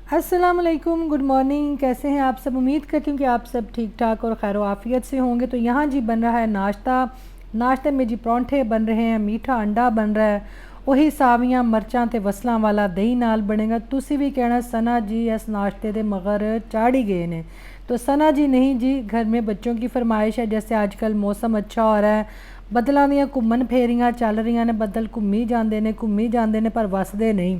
अस्सलाम वालेकुम, good morning. कैसे हैं आप सब? उम्मीद करती हूँ कि आप सब ठीक ठाक और खैर आफियत से होंगे। तो यहाँ जी बन रहा है नाश्ता। नाश्ते में जी परौंठे बन रहे हैं, मीठा अंडा बन रहा है, ਉਹੀ ਸਾਵੀਆਂ ਮਿਰਚਾਂ ਤੇ ਵਸਲਾਂ ਵਾਲਾ ਦਹੀਂ ਨਾਲ ਬਣेगा। ਤੁਸੀਂ भी कहना सना जी इस नाश्ते के मगर चाड़ ही गए ने। तो सना जी नहीं जी, घर में बच्चों की फरमाइश है। जैसे आजकल मौसम अच्छा हो रहा है, बदलों ਦੀਆਂ घूमन फेरियां चल रही ने, बदल घूमी जाते हैं पर वसदे नहीं।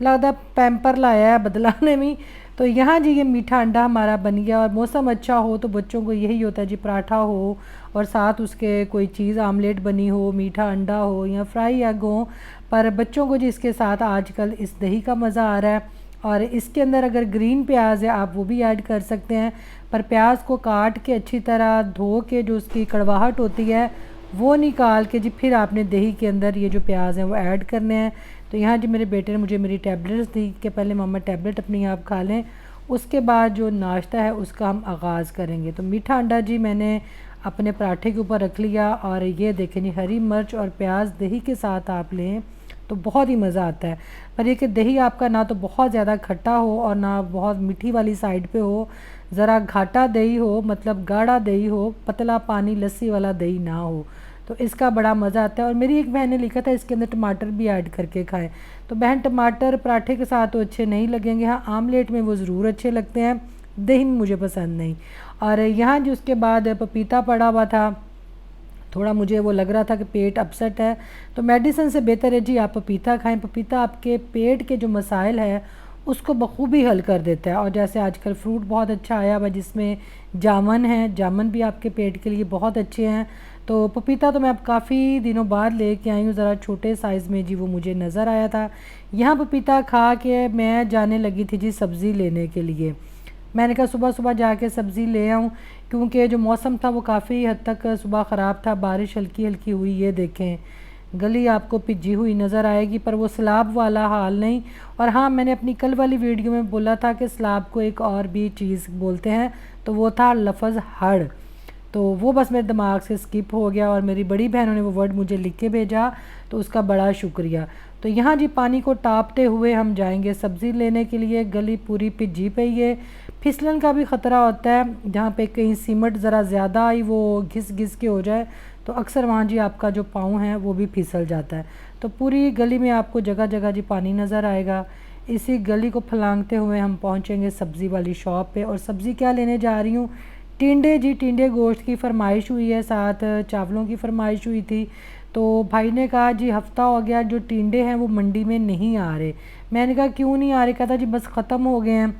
लगता पैम्पर लाया है बदला ने भी। तो यहाँ जी ये मीठा अंडा हमारा बन गया। और मौसम अच्छा हो तो बच्चों को यही होता है जी, पराठा हो और साथ उसके कोई चीज़ आमलेट बनी हो, मीठा अंडा हो या फ्राई एग हो। पर बच्चों को जी इसके साथ आजकल इस दही का मज़ा आ रहा है। और इसके अंदर अगर ग्रीन प्याज है आप वो भी ऐड कर सकते हैं। पर प्याज को काट के अच्छी तरह धो के जो उसकी कड़वाहट होती है वो निकाल के जी फिर आपने दही के अंदर ये जो प्याज हैं वो ऐड करने हैं। तो यहाँ जी मेरे बेटे ने मुझे मेरी टैबलेट्स दी कि पहले मामा टैबलेट अपनी आप खा लें, उसके बाद जो नाश्ता है उसका हम आगाज़ करेंगे। तो मीठा अंडा जी मैंने अपने पराठे के ऊपर रख लिया। और ये देखें जी, हरी मिर्च और प्याज दही के साथ आप लें तो बहुत ही मज़ा आता है। पर ये कि दही आपका ना तो बहुत ज़्यादा खट्टा हो और ना बहुत मीठी वाली साइड पे हो, ज़रा घाटा दही हो, मतलब गाढ़ा दही हो, पतला पानी लस्सी वाला दही ना हो, तो इसका बड़ा मज़ा आता है। और मेरी एक बहन ने लिखा था इसके अंदर टमाटर भी ऐड करके खाएं। तो बहन टमाटर पराठे के साथ तो अच्छे नहीं लगेंगे, हाँ आमलेट में वो ज़रूर अच्छे लगते हैं, दही में मुझे पसंद नहीं। और यहाँ जो उसके बाद पपीता पड़ा हुआ था, थोड़ा मुझे वो लग रहा था कि पेट अपसेट है, तो मेडिसिन से बेहतर है जी आप पपीता खाएं। पपीता आपके पेट के जो मसाइल है उसको बखूबी हल कर देता है। और जैसे आजकल फ्रूट बहुत अच्छा आया हुआ जिसमें जामुन है, जामुन भी आपके पेट के लिए बहुत अच्छे हैं। तो पपीता तो मैं अब काफ़ी दिनों बाद लेके आई हूँ, ज़रा छोटे साइज़ में जी वो मुझे नज़र आया था। यहाँ पपीता खा के मैं जाने लगी थी जी सब्ज़ी लेने के लिए। मैंने कहा सुबह सुबह जाके सब्ज़ी ले आऊँ, क्योंकि जो मौसम था वो काफ़ी हद तक सुबह ख़राब था, बारिश हल्की हल्की हुई। ये देखें गली आपको भिजी हुई नज़र आएगी, पर वो सैलाब वाला हाल नहीं। और हाँ, मैंने अपनी कल वाली वीडियो में बोला था कि सैलाब को एक और भी चीज़ बोलते हैं, तो वो था लफ्ज़ हड़। तो वो बस मेरे दिमाग से स्किप हो गया और मेरी बड़ी बहनों ने वो वर्ड मुझे लिख के भेजा, तो उसका बड़ा शुक्रिया। तो यहाँ जी पानी को टापते हुए हम जाएंगे सब्ज़ी लेने के लिए। गली पूरी भिजी पई है, फिसलन का भी ख़तरा होता है, जहाँ पे कहीं सीमेंट ज़रा ज़्यादा आई वो घिस घिस के हो जाए तो अक्सर वहाँ जी आपका जो पाँव है वो भी फिसल जाता है। तो पूरी गली में आपको जगह जगह जी पानी नज़र आएगा। इसी गली को फलांगते हुए हम पहुँचेंगे सब्ज़ी वाली शॉप पे। और सब्ज़ी क्या लेने जा रही हूँ, टिंडे जी, टिंडे गोश्त की फरमाइश हुई है, साथ चावलों की फरमाइश हुई थी। तो भाई ने कहा जी हफ़्ता हो गया जो टिंडे हैं वो मंडी में नहीं आ रहे। मैंने कहा क्यों नहीं आ रहे? कहता जी बस ख़त्म हो गए हैं।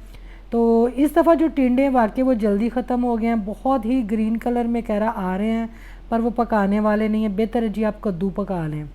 तो इस दफ़ा जो टिंडे हैं वाकई वो जल्दी ख़त्म हो गए हैं, बहुत ही ग्रीन कलर में कह रहा आ रहे हैं, पर वो पकाने वाले नहीं हैं। बेहतर है जी आप कद्दू पका लें।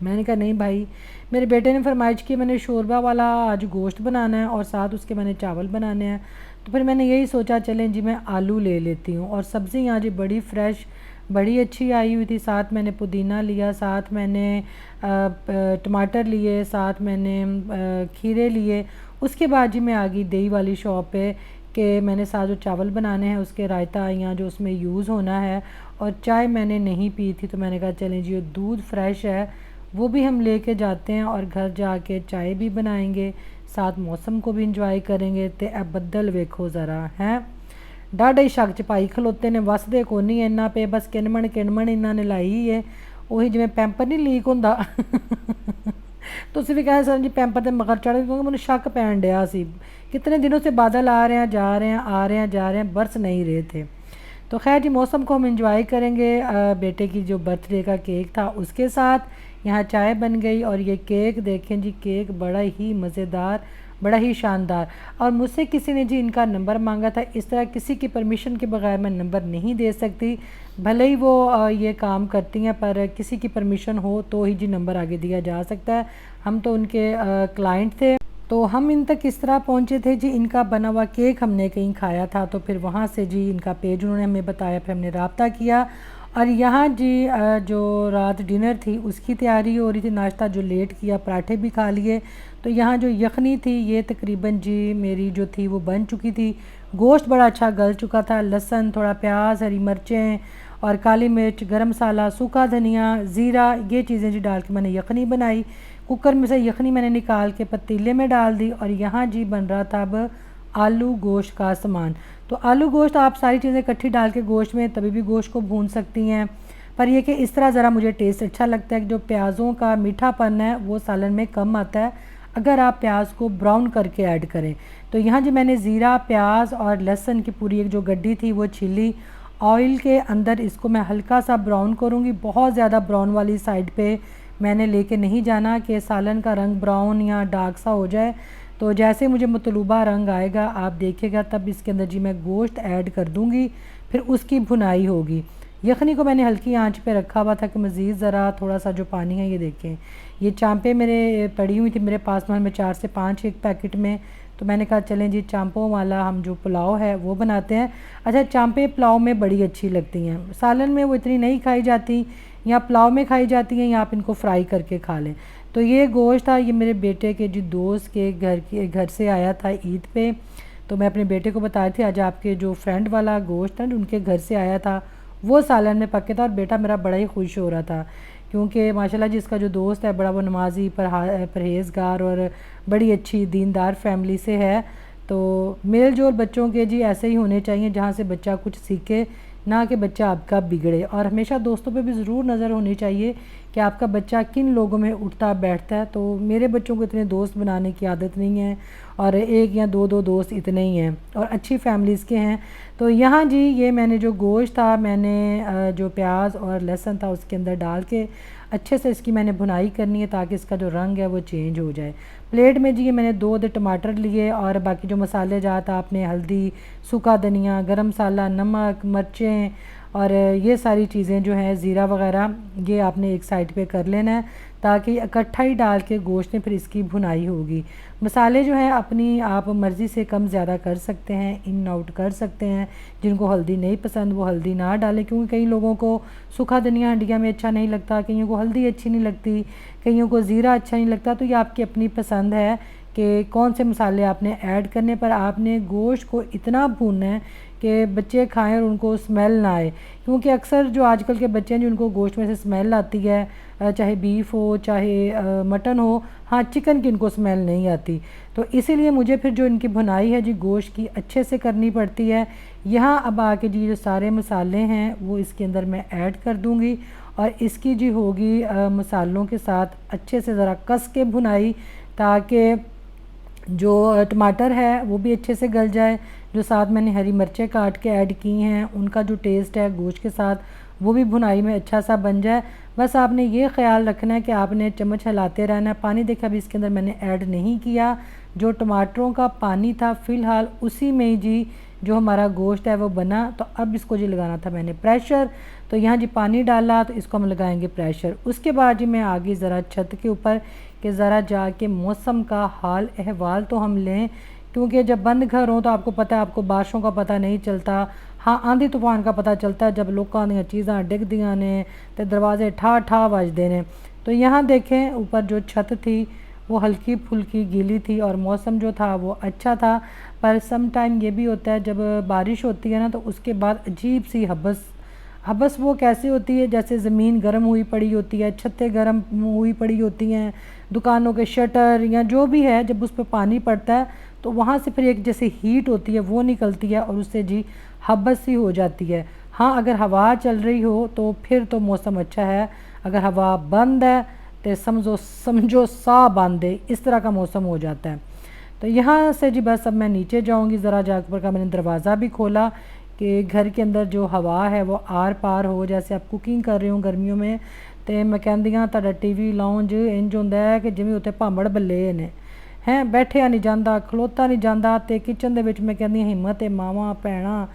मैंने कहा नहीं भाई, मेरे बेटे ने फरमाइश की मैंने शोरबा वाला आज गोश्त बनाना है और साथ उसके मैंने चावल बनाने हैं। तो फिर मैंने यही सोचा चलें जी मैं आलू ले लेती हूँ। और सब्ज़ी यहाँ जी बड़ी फ़्रेश बड़ी अच्छी आई हुई थी। साथ मैंने पुदीना लिया, साथ मैंने टमाटर लिए, साथ मैंने खीरे लिए। उसके बाद जी मैं आ गई दही वाली शॉप पे कि मैंने साथ जो चावल बनाने हैं उसके रायता यहाँ जो उसमें यूज़ होना है। और चाय मैंने नहीं पी थी, तो मैंने कहा चलें जी दूध फ्रेश है वो भी हम लेके जाते हैं और घर जाके चाय भी बनाएंगे, साथ मौसम को भी इंजॉय करेंगे। तो ए बदल वेखो ज़रा हैं, डाढ़ा ही शक च पाई खलोते ने, वसदे को नहीं इन्ना पे, बस किनमन किनमन इन्होंने लाई है। ਉਹੀ ਜਿਵੇਂ ਪੈਂਪਰ ਨਹੀਂ ਲੀਕ ਹੁੰਦਾ ਤੁਸੀਂ भी कहे सर जी पैंपर ਤੇ मगर चढ़ गए, क्योंकि ਮੈਨੂੰ शक पैन ਡਿਆ ਸੀ। कितने दिनों से बादल आ रहे हैं जा रहे हैं आ रहे हैं जा रहे हैं, बरस नहीं रहे थे। तो खैर जी मौसम को हम इंजॉय करेंगे। बेटे की जो बर्थडे का केक था उसके साथ यहाँ चाय बन गई। और ये केक देखें जी, केक बड़ा ही मज़ेदार, बड़ा ही शानदार। और मुझसे किसी ने जी इनका नंबर मांगा था। इस तरह किसी की परमिशन के बगैर मैं नंबर नहीं दे सकती, भले ही वो ये काम करती हैं, पर किसी की परमिशन हो तो ही जी नंबर आगे दिया जा सकता है। हम तो उनके क्लाइंट थे। तो हम इन तक किस तरह पहुँचे थे जी, इनका बना हुआ केक हमने कहीं खाया था, तो फिर वहाँ से जी इनका पेज उन्होंने हमें बताया, फिर हमने रब्ता किया। और यहाँ जी जो रात डिनर थी उसकी तैयारी हो रही थी, नाश्ता जो लेट किया, पराठे भी खा लिए। तो यहाँ जो यखनी थी ये तकरीबन जी मेरी जो थी वो बन चुकी थी। गोश्त बड़ा अच्छा गल चुका था, लहसुन, थोड़ा प्याज, हरी मिर्चें और काली मिर्च, गरम मसाला, सूखा धनिया, ज़ीरा, ये चीज़ें जी डाल के मैंने यखनी बनाई। कुकर में से यखनी मैंने निकाल के पतीले में डाल दी और यहाँ जी बन रहा था अब आलू गोश्त का सामान। तो आलू गोश्त आप सारी चीज़ें इकट्ठी डाल के गोश्त में तभी भी गोश्त को भून सकती हैं, पर यह कि इस तरह ज़रा मुझे टेस्ट अच्छा लगता है कि जो प्याज़ों का मीठापन है वो सालन में कम आता है अगर आप प्याज को ब्राउन करके ऐड करें। तो यहाँ जी मैंने ज़ीरा, प्याज और लहसुन की पूरी एक जो गड्डी थी वो छीली। ऑयल के अंदर इसको मैं हल्का सा ब्राउन करूँगी, बहुत ज़्यादा ब्राउन वाली साइड पे मैंने लेके नहीं जाना कि सालन का रंग ब्राउन या डार्क सा हो जाए। तो जैसे मुझे मतलूबा रंग आएगा आप देखिएगा तब इसके अंदर जी मैं गोश्त ऐड कर दूँगी, फिर उसकी भुनाई होगी। यखनी को मैंने हल्की आंच पे रखा हुआ था कि मज़ीद ज़रा थोड़ा सा जो पानी है ये देखें। ये चांपे मेरे पड़ी हुई थी मेरे पास में 4 से 5 एक पैकेट में, तो मैंने कहा चलें जी चांपों वाला हम जो पुलाव है वो बनाते हैं। अच्छा, चांपे पुलाव में बड़ी अच्छी लगती हैं, सालन में वो इतनी नहीं खाई जाती, या पुलाव में खाई जाती हैं, या आप इनको फ्राई करके खा लें। तो ये गोश्त था, ये मेरे बेटे के जी दोस्त के घर से आया था ईद पे। तो मैं अपने बेटे को बताई थी आज आपके जो फ्रेंड वाला गोश्त है उनके घर से आया था, वो सालन में पके था। और बेटा मेरा बड़ा ही खुश हो रहा था क्योंकि माशाल्लाह जी इसका जो दोस्त है बड़ा वो नमाजी परहेज़गार और बड़ी अच्छी दीनदार फैमिली से है। तो मेल जोल बच्चों के जी ऐसे ही होने चाहिए जहाँ से बच्चा कुछ सीखे, ना कि बच्चा आपका बिगड़े। और हमेशा दोस्तों पे भी ज़रूर नज़र होनी चाहिए कि आपका बच्चा किन लोगों में उठता बैठता है। तो मेरे बच्चों को इतने दोस्त बनाने की आदत नहीं है, और एक या दो दोस्त इतने ही हैं, और अच्छी फैमिलीज़ के हैं। तो यहाँ जी ये मैंने जो गोश्त था मैंने जो प्याज और लहसुन था उसके अंदर डाल के अच्छे से इसकी मैंने भुनाई करनी है ताकि इसका जो रंग है वो चेंज हो जाए। प्लेट में जी ये मैंने 2 टमाटर लिए, और बाकी जो मसाले जात आपने हल्दी, सूखा धनिया, गरम मसाला, नमक, मिर्चें और ये सारी चीज़ें जो हैं ज़ीरा वगैरह ये आपने एक साइड पे कर लेना है ताकि इकट्ठा ही डाल के गोश्त में फिर इसकी भुनाई होगी। मसाले जो हैं अपनी आप मर्ज़ी से कम ज़्यादा कर सकते हैं, इन आउट कर सकते हैं। जिनको हल्दी नहीं पसंद वो हल्दी ना डालें, क्योंकि कई लोगों को सूखा धनिया हंडिया में अच्छा नहीं लगता, कईयों को हल्दी अच्छी नहीं लगती, कईयों को ज़ीरा अच्छा नहीं लगता। तो ये आपकी अपनी पसंद है कि कौन से मसाले आपने ऐड करने, पर आपने गोश्त को इतना भूनना है कि बच्चे खाएं और उनको स्मेल ना आए। क्योंकि अक्सर जो आजकल के बच्चे हैं जिनको गोश्त में से स्मेल आती है, चाहे बीफ हो चाहे मटन हो, हाँ चिकन की इनको स्मेल नहीं आती। तो इसीलिए मुझे फिर जो इनकी भुनाई है जी गोश्त की अच्छे से करनी पड़ती है। यहाँ अब आके जी जो सारे मसाले हैं वो इसके अंदर मैं ऐड कर दूँगी, और इसकी जी होगी मसालों के साथ अच्छे से ज़रा कस के भुनाई, ताकि जो टमाटर है वो भी अच्छे से गल जाए। जो साथ मैंने हरी मिर्चें काट के ऐड की हैं उनका जो टेस्ट है गोश्त के साथ वो भी भुनाई में अच्छा सा बन जाए। बस आपने ये ख्याल रखना है कि आपने चम्मच हिलाते रहना है। पानी देखा अभी इसके अंदर मैंने ऐड नहीं किया, जो टमाटरों का पानी था फ़िलहाल उसी में ही जी जो हमारा गोश्त है वो बना। तो अब इसको जी लगाना था मैंने प्रेशर, तो यहाँ जी पानी डाला तो इसको हम लगाएंगे प्रेशर। उसके बाद जी मैं आगे ज़रा छत के ऊपर कि ज़रा जाके मौसम का हाल अहवाल तो हम लें, क्योंकि जब बंद घर हो तो आपको पता है आपको बारिशों का पता नहीं चलता, हाँ आंधी तूफान का पता चलता है जब लोगों दी चीज़ां डिग दियां ने तो दरवाजे ठा ठा वजदे ने। तो यहाँ देखें ऊपर जो छत थी वो हल्की फुल्की गीली थी और मौसम जो था वो अच्छा था। पर सम टाइम ये भी होता है जब बारिश होती है ना तो उसके बाद अजीब सी हबस वो कैसे होती है जैसे ज़मीन गर्म हुई पड़ी होती है, छतें गर्म हुई पड़ी होती हैं, दुकानों के शटर या जो भी है, जब उस पर पानी पड़ता है तो वहाँ से फिर एक जैसे हीट होती है वो निकलती है और उससे जी हबस सी हो जाती है। हाँ अगर हवा चल रही हो तो फिर तो मौसम अच्छा है, अगर हवा बंद है तो समझो सा बंद है, इस तरह का मौसम हो जाता है। तो यहाँ से जी बस अब मैं नीचे जाऊँगी, ज़रा जाकर का मैंने दरवाज़ा भी खोला कि घर के अंदर जो हवा है वो आर पार हो। जैसे आप कुकिंग कर रहे हो गर्मियों में तो मैं कहती हाँ तुहाडा टीवी लाउंज इंज होंदा है कि जिवें उत्ते भांबड़ बल्ले ने हैं, बैठिया नहीं जाता, खलोता नहीं जाता। तो किचन दे विच मैं कहती हिम्मत है मावां भैणां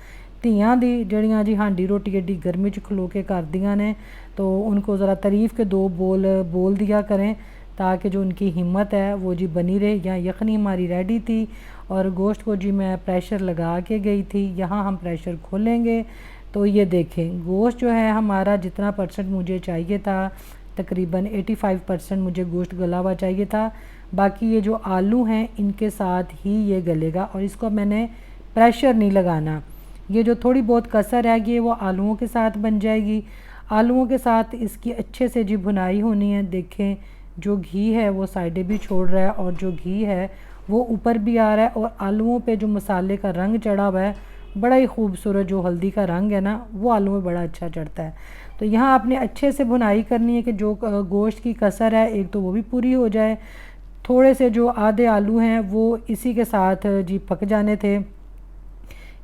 धियां दी जड़ियाँ जी हांडी रोटी एडी गर्मी च खलो के करदियां ने, तो उनको ज़रा तारीफ़ के दो बोल दिया करें ताकि जो उनकी हिम्मत है वो जी बनी रहे। यहाँ यखनी हमारी रेडी थी और गोश्त को जी मैं प्रेशर लगा के गई थी। यहाँ हम प्रेशर खोलेंगे तो ये देखें गोश्त जो है हमारा जितना परसेंट मुझे चाहिए था तकरीबन 85% मुझे गोश्त गला हुआ चाहिए था। बाकी ये जो आलू हैं इनके साथ ही ये गलेगा और इसको मैंने प्रेशर नहीं लगाना। ये जो थोड़ी बहुत कसर रहेगी वो आलूओं के साथ बन जाएगी। आलूओं के साथ इसकी अच्छे से जी भुनाई होनी है। देखें जो घी है वो साइडें भी छोड़ रहा है और जो घी है वो ऊपर भी आ रहा है, और आलूओं पे जो मसाले का रंग चढ़ा हुआ है बड़ा ही खूबसूरत, जो हल्दी का रंग है ना वो आलू में बड़ा अच्छा चढ़ता है। तो यहाँ आपने अच्छे से भुनाई करनी है कि जो गोश्त की कसर है एक तो वो भी पूरी हो जाए। थोड़े से जो आधे आलू हैं वो इसी के साथ जी पक जाने थे।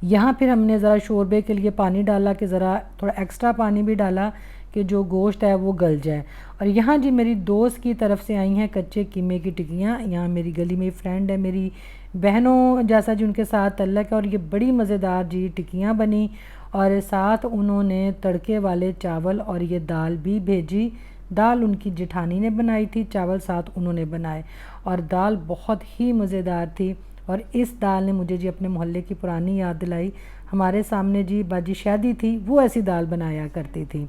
यहाँ फिर हमने ज़रा शोरबे के लिए पानी डाला कि ज़रा थोड़ा एक्स्ट्रा पानी भी डाला कि जो गोश्त है वो गल जाए। और यहाँ जी मेरी दोस्त की तरफ से आई हैं कच्चे कीमे की टिक्कियाँ। यहाँ मेरी गली में फ्रेंड है, मेरी बहनों जैसा जी उनके साथ तल्लक है, और ये बड़ी मज़ेदार जी टिक्कियाँ बनी। और साथ उन्होंने तड़के वाले चावल और ये दाल भी भेजी। दाल उनकी जेठानी ने बनाई थी, चावल साथ उन्होंने बनाए, और दाल बहुत ही मज़ेदार थी। और इस दाल ने मुझे जी अपने मोहल्ले की पुरानी याद दिलाई। हमारे सामने जी बाजी शादी थी, वो ऐसी दाल बनाया करती थी।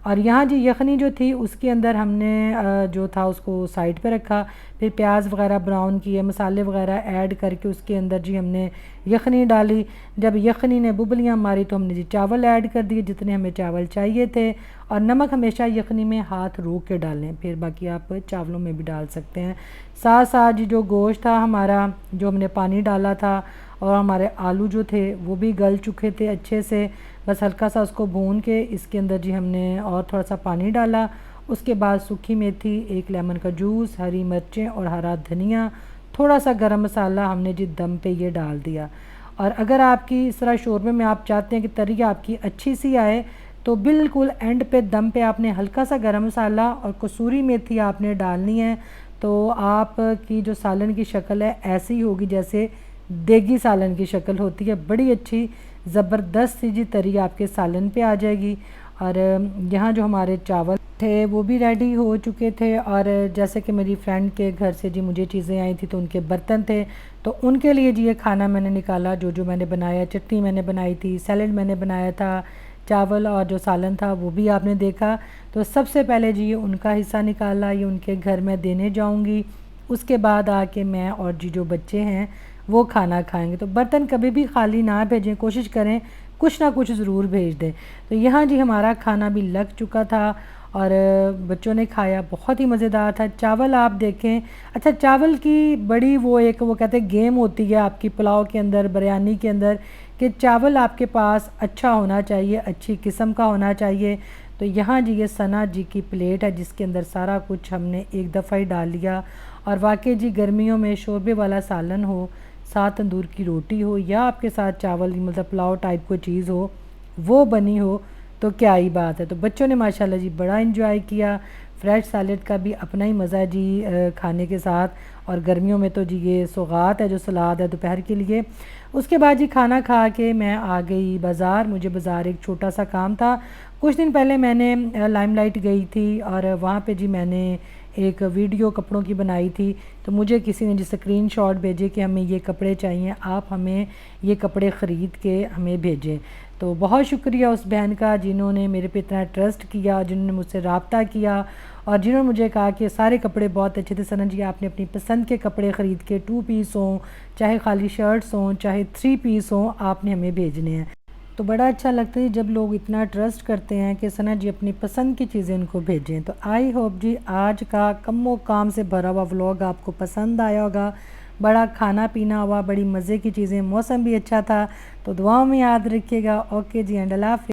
और यहाँ जी यखनी जो थी उसके अंदर हमने जो था उसको साइड पे रखा, फिर प्याज वगैरह ब्राउन किए, मसाले वगैरह ऐड करके उसके अंदर जी हमने यखनी डाली। जब यखनी ने बुबलियाँ मारी तो हमने जी चावल ऐड कर दिए जितने हमें चावल चाहिए थे। और नमक हमेशा यखनी में हाथ रोक के डालें, फिर बाकी आप चावलों में भी डाल सकते हैं। साथ साथ जी जो गोश्त था हमारा, जो हमने पानी डाला था, और हमारे आलू जो थे वो भी गल चुके थे अच्छे से। बस हल्का सा उसको भून के इसके अंदर जी हमने और थोड़ा सा पानी डाला। उसके बाद सूखी मेथी, एक लेमन का जूस, हरी मिर्चें और हरा धनिया, थोड़ा सा गरम मसाला हमने जी दम पे ये डाल दिया। और अगर आपकी इस तरह शोरबे में आप चाहते हैं कि तरी आपकी अच्छी सी आए तो बिल्कुल एंड पे दम पे आपने हल्का सा गरम मसाला और कसूरी मेथी आपने डालनी है। तो आपकी जो सालन की शक्ल है ऐसी होगी जैसे देगी सालन की शक्ल होती है, बड़ी अच्छी ज़बरदस्त सी जी तरी आपके सालन पे आ जाएगी। और यहाँ जो हमारे चावल थे वो भी रेडी हो चुके थे। और जैसे कि मेरी फ्रेंड के घर से जी मुझे चीज़ें आई थी तो उनके बर्तन थे, तो उनके लिए जी ये खाना मैंने निकाला, जो जो मैंने बनाया। चटनी मैंने बनाई थी, सैलड मैंने बनाया था, चावल और जो सालन था वो भी आपने देखा। तो सबसे पहले जी ये उनका हिस्सा निकाला, ये उनके घर में देने जाऊंगी। उसके बाद आके मैं और जी जो बच्चे हैं वो खाना खाएंगे। तो बर्तन कभी भी खाली ना भेजें, कोशिश करें कुछ ना कुछ ज़रूर भेज दें। तो यहाँ जी हमारा खाना भी लग चुका था और बच्चों ने खाया, बहुत ही मज़ेदार था। चावल आप देखें, अच्छा चावल की बड़ी वो कहते हैं गेम होती है आपकी पुलाव के अंदर, बिरयानी के अंदर, कि चावल आपके पास अच्छा होना चाहिए, अच्छी किस्म का होना चाहिए। तो यहाँ जी ये सना जी की प्लेट है जिसके अंदर सारा कुछ हमने एक दफ़ा ही डाल लिया। और वाकई जी गर्मियों में शोरबे वाला सालन हो, साथ तंदूर की रोटी हो, या आपके साथ चावल मतलब पुलाव टाइप कोई चीज़ हो वो बनी हो, तो क्या ही बात है। तो बच्चों ने माशाल्लाह जी बड़ा इन्जॉय किया। फ्रेश सैलेड का भी अपना ही मज़ा है जी खाने के साथ। और गर्मियों में तो जी ये सौगात है जो सलाद है दोपहर के लिए। उसके बाद जी खाना खा के मैं आ गई बाज़ार। मुझे बाज़ार एक छोटा सा काम था। कुछ दिन पहले मैंने लाइमलाइट गई थी और वहाँ पे जी मैंने एक वीडियो कपड़ों की बनाई थी। तो मुझे किसी ने जी स्क्रीनशॉट भेजे कि हमें ये कपड़े चाहिए, आप हमें ये कपड़े ख़रीद के हमें भेजें। तो बहुत शुक्रिया उस बहन का जिन्होंने मेरे पे इतना ट्रस्ट किया, जिन्होंने मुझसे रब्ता किया और जिन्होंने मुझे कहा कि सारे कपड़े बहुत अच्छे थे सना जी, आपने अपनी पसंद के कपड़े ख़रीद के 2 पीस हों, चाहे खाली शर्ट्स हों, चाहे 3 पीस हों, आपने हमें भेजने हैं। तो बड़ा अच्छा लगता है जब लोग इतना ट्रस्ट करते हैं कि सना जी अपनी पसंद की चीज़ें उनको भेजें। तो आई होप जी आज का कम्मो काम से भरा हुआ व्लॉग आपको पसंद आया होगा। बड़ा खाना पीना हुआ, बड़ी मज़े की चीज़ें, मौसम भी अच्छा था। तो दुआओं में याद रखिएगा। ओके जी, एंड अल्लाह हाफ़िज़।